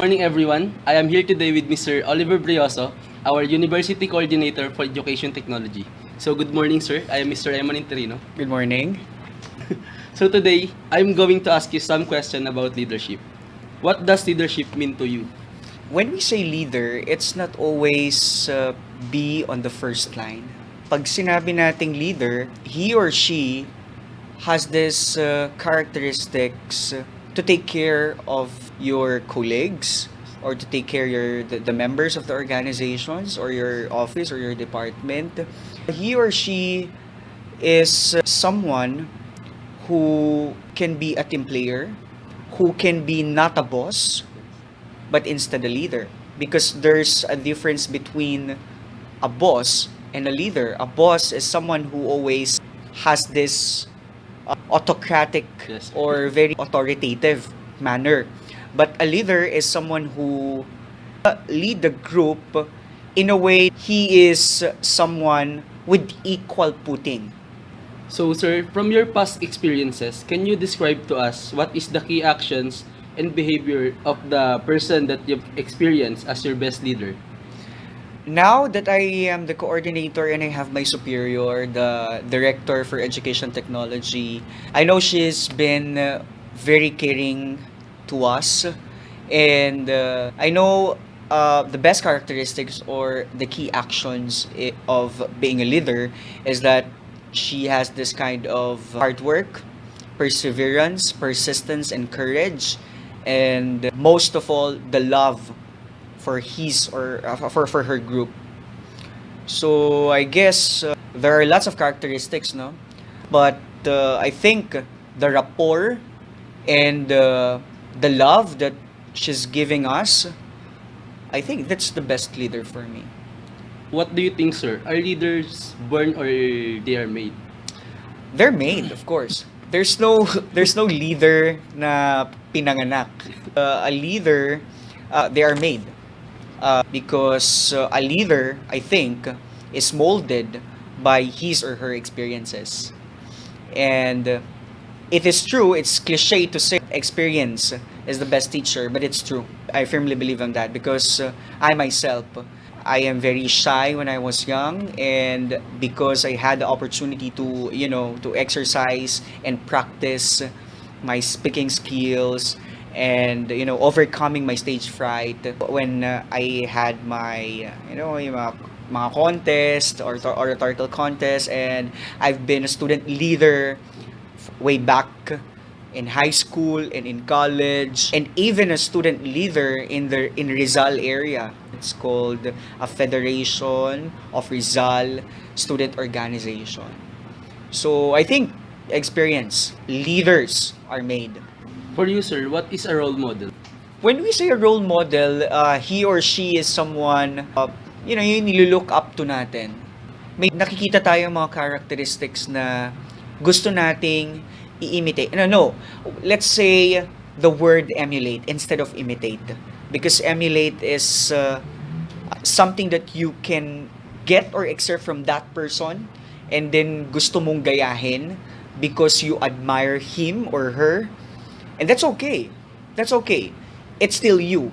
morning, everyone. I am here today with Mr. Oliver Brioso, our University Coordinator for Education Technology. So, good morning, sir. I am Mr. Eman Interino. Good morning. So, today, I'm going to ask you some question about leadership. What does leadership mean to you? When we say leader, it's not always be on the first line. Pag sinabi nating leader, he or she has this characteristics to take care of your colleagues or to take care of the members of the organizations or your office or your department. He or she is someone who can be a team player, who can be not a boss, but instead a leader. Because there's a difference between a boss and a leader. A boss is someone who always has this autocratic Yes. or very authoritative manner. But a leader is someone who lead the group in a way he is someone with equal footing. So, sir, from your past experiences, can you describe to us what is the key actions and behavior of the person that you've experienced as your best leader? Now that I am the coordinator and I have my superior, the director for education technology, I know she's been very caring to us. And I know the best characteristics or the key actions of being a leader is that she has this kind of hard work, perseverance, persistence, and courage. And most of all, the love for his or for her group. So I guess there are lots of characteristics, no? But I think the rapport and the love that she's giving us, I think that's the best leader for me. What do you think, sir? Are leaders born or they are made? They're made, of course. There's no there's no leader na pinanganak. A leader, they are made. Because a leader, I think, is molded by his or her experiences. And it is true, it's cliche to say experience is the best teacher, but it's true. I firmly believe in that because I myself, I am very shy when I was young, and because I had the opportunity to, to exercise and practice my speaking skills and overcoming my stage fright when I had my yung mga contest or oratorical contest, and I've been a student leader way back in high school and in college, and even a student leader in Rizal area. It's called a Federation of Rizal Student Organization. So I think experience, leaders are made. For you, sir, what is a role model? When we say a role model, he or she is someone, yung nilulook up to natin. May nakikita tayong mga characteristics na gusto nating i-imitate. No. Let's say the word emulate instead of imitate. Because emulate is something that you can get or extract from that person and then gusto mong gayahin because you admire him or her. And that's okay. That's okay. It's still you.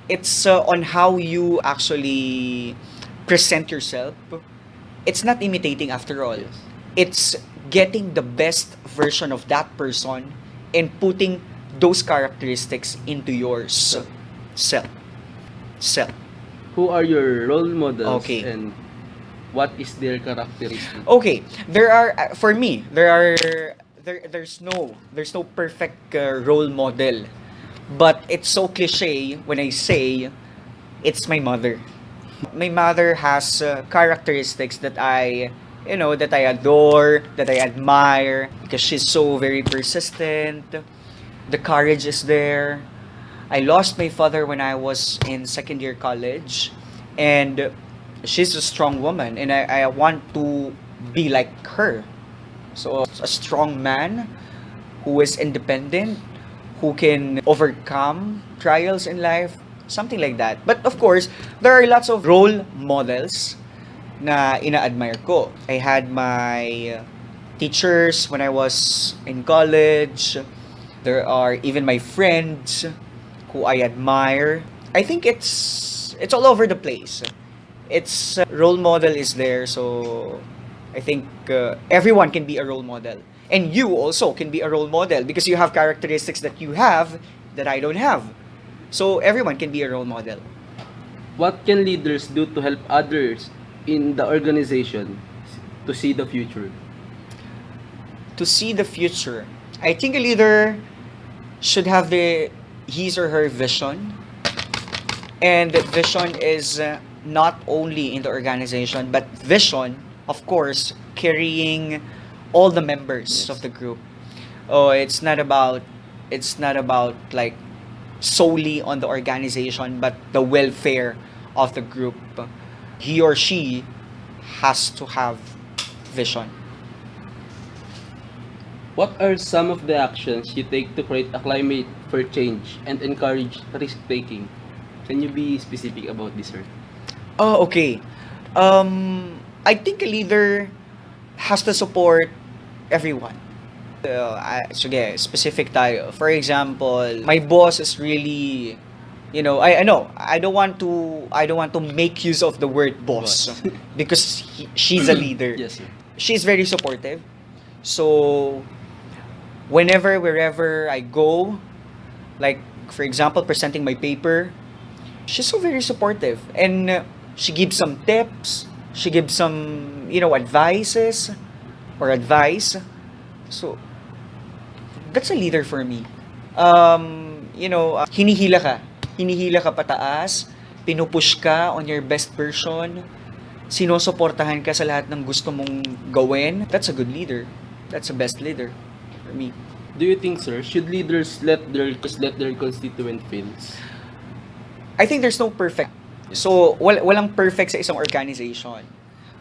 It's on how you actually present yourself. It's not imitating after all. Yes. It's getting the best version of that person and putting those characteristics into yours. Self. Who are your role models Okay. and what is their characteristic? Okay, there are for me there's no perfect role model, but it's so cliche when I say it's my mother. My mother has characteristics that I adore, that I admire because she's so very persistent. The courage is there. I lost my father when I was in second year college, and she's a strong woman, and I want to be like her. So a strong man who is independent, who can overcome trials in life, something like that. But of course, there are lots of role models na ina-admire ko. I had my teachers when I was in college. There are even my friends who I admire. I think it's all over the place. It's role model is there, so I think everyone can be a role model, and you also can be a role model because you have characteristics that you have that I don't have. So everyone can be a role model. What can leaders do to help others in the organization to see the future? To see the future, I think a leader should have his or her vision, and that vision is not only in the organization but vision, of course, carrying all the members of the group. Oh, it's not about like solely on the organization but the welfare of the group. He or she has to have vision. What are some of the actions you take to create a climate for change and encourage risk-taking? Can you be specific about this, sir? Oh, okay. I think a leader has to support everyone. Sige, specific tayo. For example, my boss is really, I know, I don't want to make use of the word boss Boss. because she's a leader. Yes, sir. She's very supportive. So, wherever I go, like, for example, presenting my paper, she's so very supportive. And she gives some tips, she gives some, advices or advice. So, that's a leader for me. Hinihila ka. Hinihila ka pataas, pinupush ka on your best version, sinusuportahan ka sa lahat ng gusto mong gawin. That's a good leader. That's the best leader for me. Do you think, sir, should leaders let their constituent fails? I think there's no perfect. So, walang perfect sa isang organization.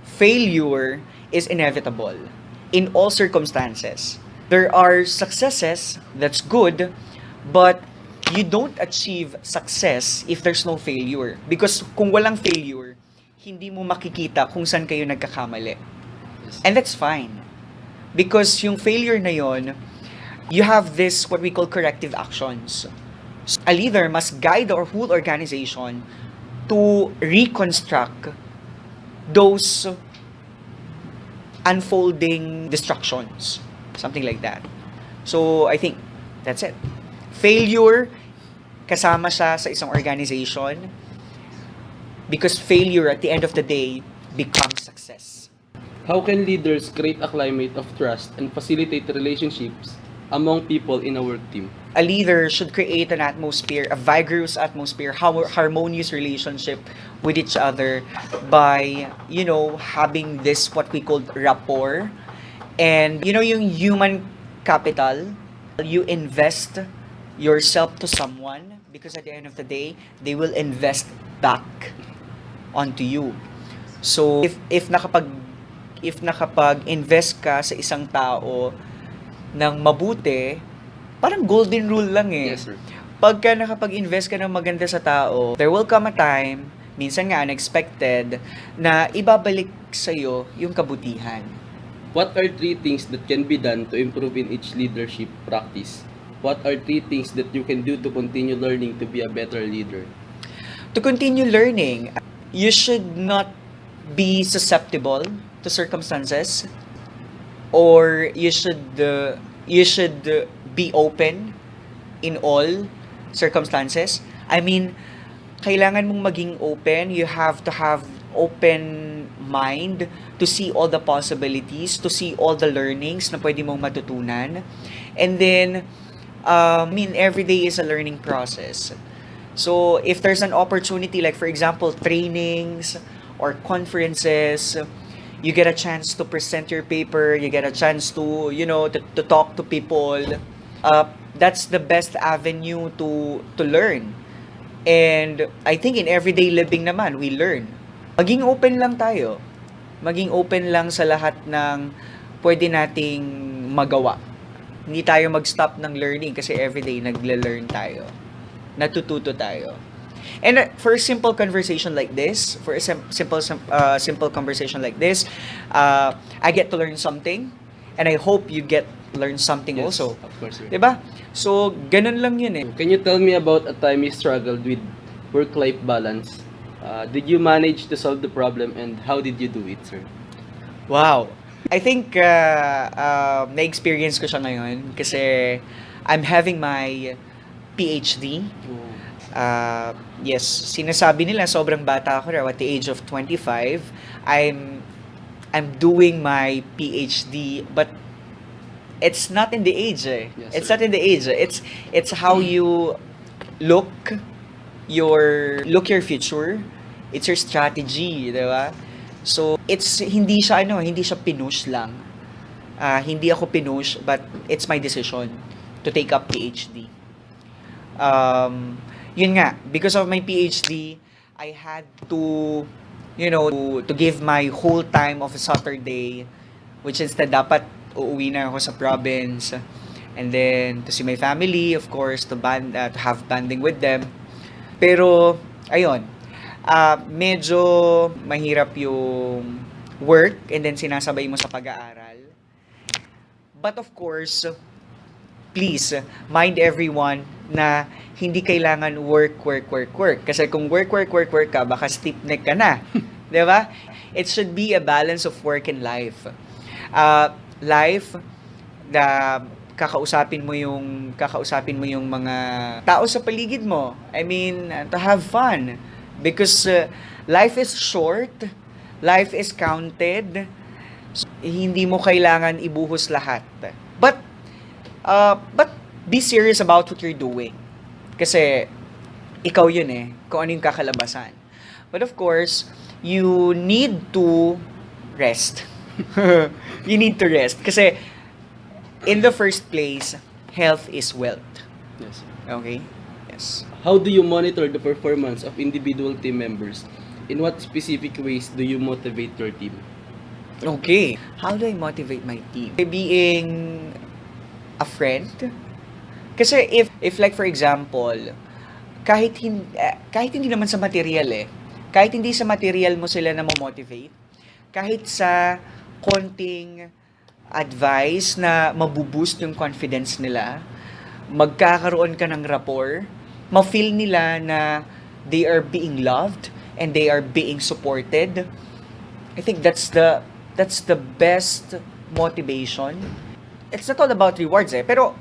Failure is inevitable in all circumstances. There are successes, that's good, but you don't achieve success if there's no failure. Because kung walang failure, hindi mo makikita kung saan kayo nagkakamali. Yes. And that's fine. Because yung failure na yon, you have this, what we call corrective actions. A leader must guide our whole organization to reconstruct those unfolding distractions. Something like that. So, I think that's it. Failure, kasama siya sa isang organization because failure at the end of the day becomes success. How can leaders create a climate of trust and facilitate relationships among people in a work team? A leader should create an atmosphere, a vigorous atmosphere, harmonious relationship with each other by, having this what we call rapport. And, yung human capital, you invest yourself to someone because at the end of the day, they will invest back onto you. So, if nakapag-invest ka sa isang tao ng mabuti, parang golden rule lang eh. Yes, sir. Pagka nakapag-invest ka ng maganda sa tao, there will come a time, minsan nga unexpected, na ibabalik sa'yo yung kabutihan. What are 3 things that can be done to improve in each leadership practice? What are 3 things that you can do to continue learning to be a better leader? To continue learning, you should not be susceptible to circumstances, or you should be open in all circumstances. I mean, kailangan mong maging open. You have to have open mind to see all the possibilities, to see all the learnings na pwede mong matutunan. And then, every day is a learning process. So, if there's an opportunity, like for example, trainings or conferences, you get a chance to present your paper, you get a chance to, to talk to people. That's the best avenue to learn. And I think in everyday living naman, we learn. Maging open lang tayo. Maging open lang sa lahat ng pwede nating magawa. Hindi tayo mag-stop ng learning kasi everyday nagle-learn tayo. Natututo tayo. And for a simple conversation like this, for a simple conversation like this, I get to learn something, and I hope you learn something Yes, also. of course, sir. 'Di ba? So, ganun lang 'yun eh. Can you tell me about a time you struggled with work-life balance. Did you manage to solve the problem and how did you do it, sir? Wow. I think na-experience ko siya ngayon kasi I'm having my PhD. Yes, sinasabi nila sobrang bata ako raw at the age of 25. I'm doing my PhD, but it's not in the age. Yes, It's sir. not in the age. It's how you look your future. It's your strategy, 'di ba? So, hindi siya pinush lang. Hindi ako pinush, but it's my decision to take up PhD. Yun nga, because of my PhD, I had to, to give my whole time of a Saturday, which instead dapat uuwi na ako sa province, and then to see my family, of course, to have banding with them. Pero, ayun, medyo mahirap yung work and then sinasabay mo sa pag-aaral. But of course, please, mind everyone na hindi kailangan work. Kasi kung work ka, baka stiff neck ka na. 'Di ba? It should be a balance of work and life. Life na kakausapin mo yung mga tao sa paligid mo. I mean, to have fun. Because life is short, life is counted. So, hindi mo kailangan ibuhos lahat. But be serious about what you're doing. Kasi ikaw yun kung ano yung kakalabasan. But of course, you need to rest. You need to rest. Kasi in the first place, health is wealth. Yes. Okay? Yes. How do you monitor the performance of individual team members? In what specific ways do you motivate your team? Okay. How do I motivate my team? By being a friend. Kasi if like for example, kahit hindi naman sa material kahit hindi sa material mo sila na motivate, kahit sa konting advice na mabuboost yung confidence nila, magkakaroon ka ng rapport, ma-feel nila na they are being loved and they are being supported. I think that's the best motivation. It's not all about rewards pero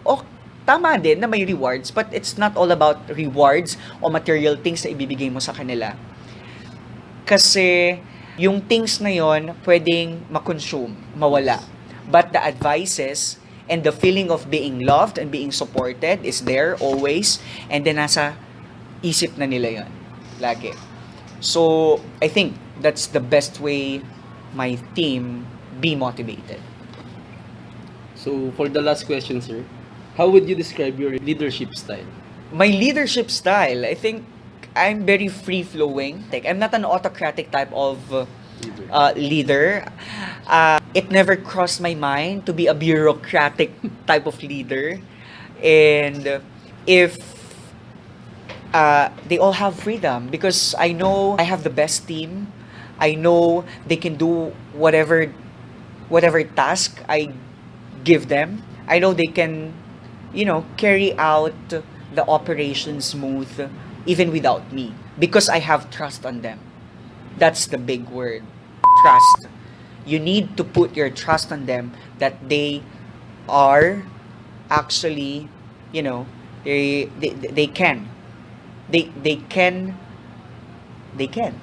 tama din na may rewards, but it's not all about rewards o material things na ibibigay mo sa kanila. Kasi yung things na yon pwedeng ma-consume, mawala. But the advices and the feeling of being loved and being supported is there always, and then nasa isip na nila yon lagi. So, I think that's the best way my team be motivated. So, for the last question, sir, how would you describe your leadership style? My leadership style, I think I'm very free-flowing. Like, I'm not an autocratic type of leader. It never crossed my mind to be a bureaucratic type of leader. And if they all have freedom, because I know I have the best team. I know they can do whatever task I give them. I know they can, carry out the operation smooth even without me, because I have trust on them. That's the big word, trust. You need to put your trust on them that they are actually, they can. They can.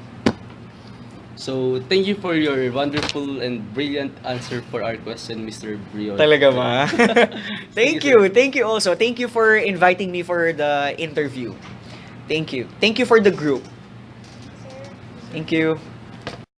So, thank you for your wonderful and brilliant answer for our question, Mr. Brion. Talaga ba? Thank Thank you, you. Thank you also. Thank you for inviting me for the interview. Thank you. Thank you for the group. Thank you.